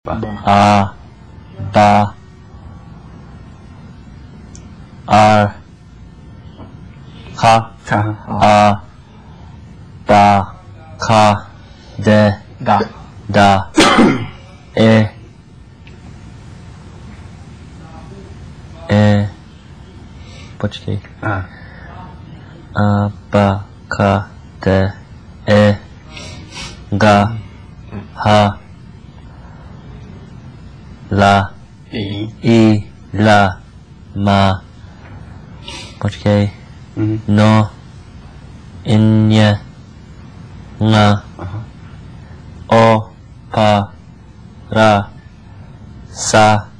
A, ba, R, ka, a, ba, ka, de, da, e, počkej. A, ba, ka, de, e, ga, ha, la, i, la, ma, počkej, no, inie, nga, o, pa, ra, sa,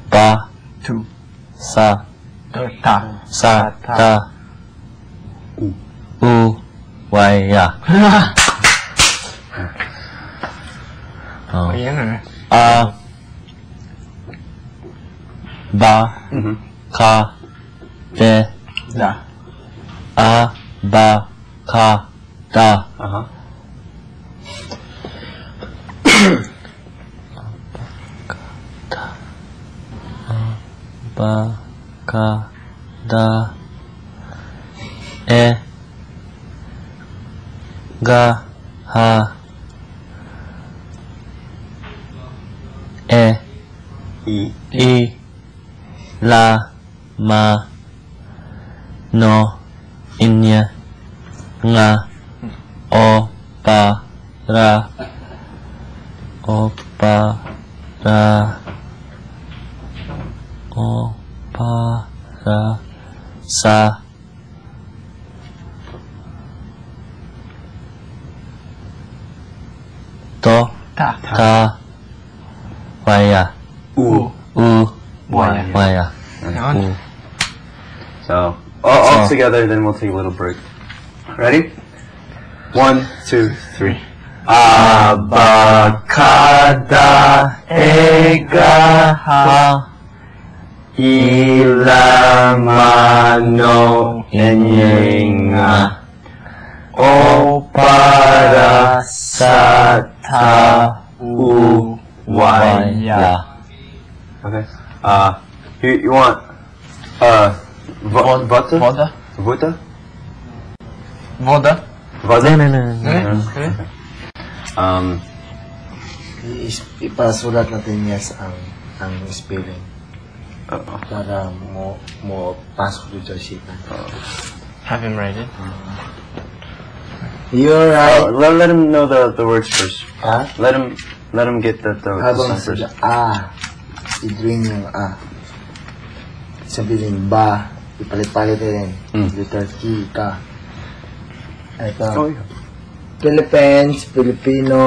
ba, sa, ta, u, y, ya. A, ba, ka, de, a, ba, ka, da. Ba, ka, da, e, ga, ha, e, i, la, ma, no, inya, nga, o, pa, ra, sa, to, ta, waya, waya. So, all together, then we'll take a little break. Ready? 1, 2, 3. Abacada, egaha, ilamano, enyenga, o para sa tau waya. Okay. You want vodka? Vodka? Ipasulat natin yes ang spelling. Para mo pasok dito sa isipan. Have him write it. You're right. Let him know the words first. Huh? Let him get the Habang song first. i-drink yung sabihin ba, ipalit-palit din. Letter T, ka. Ito. Philippines, Filipino.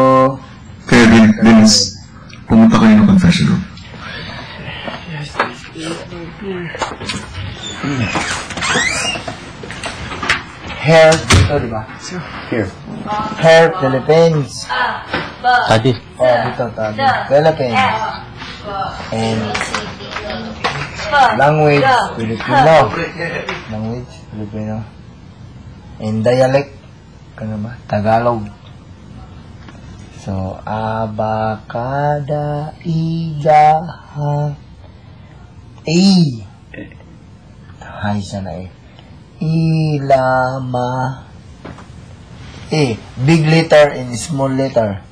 Kevin, Vince, pumunta kayo ng confession room. Hair, dito, diba? Here. Hair, Philippines. Tadi. Dito, tabi. Philippines. And language, Filipino. Language, Filipino. And dialect, ano ba? Tagalog. So, abacada, igaha, hay sana ilama, big letter and small letter.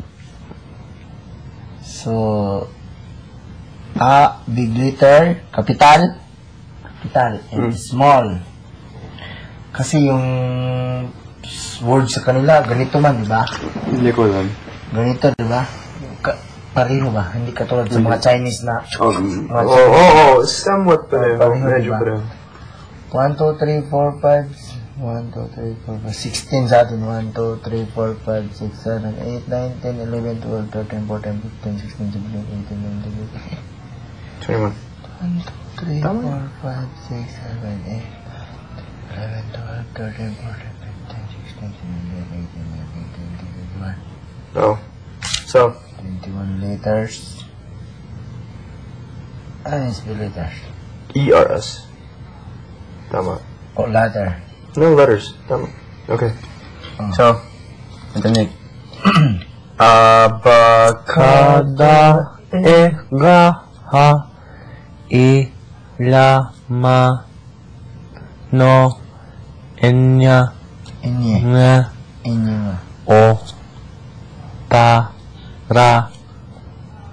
So, big letter, capital, and small. Kasi yung word sa kanila, ganito man, di ba? Hindi ko alam. Ganito, di ba? Pareho ba? Hindi katulad sa mga Chinese na... Somewhat medyo pareho. 1, 2, 3, 4, 5... 1, 2, 3, 4, 5... 16 sa atin. 1, 2, 3, 4, 5, 6, 7, 8, 9, 10, 11, 12, 13, 14, 15, 16, 17, 18, 19, 20... 1, 2, 3, 4, 5, 6, 7, 8, 11, 12, 13, 14, 15, 16, 17, 18, 19, 20, 21. So, 21 letters. Spell letters. ERS. Tama. O letter. No letters. Tama. Okay. So, ito Nick. Abakada egaha ilama no enya Inye. nga Inye nga. o para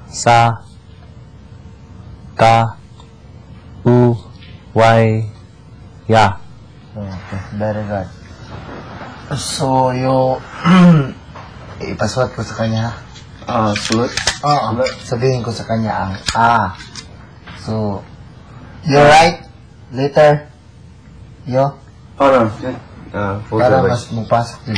sa ka u y ya. Okay, very good. So, ipaswat ko sa kanya. Salute. Oo. Sabihin ko sa kanya ang A. So, you right? Later. Yo. Oh, no. We'll Para do it. mas mapasok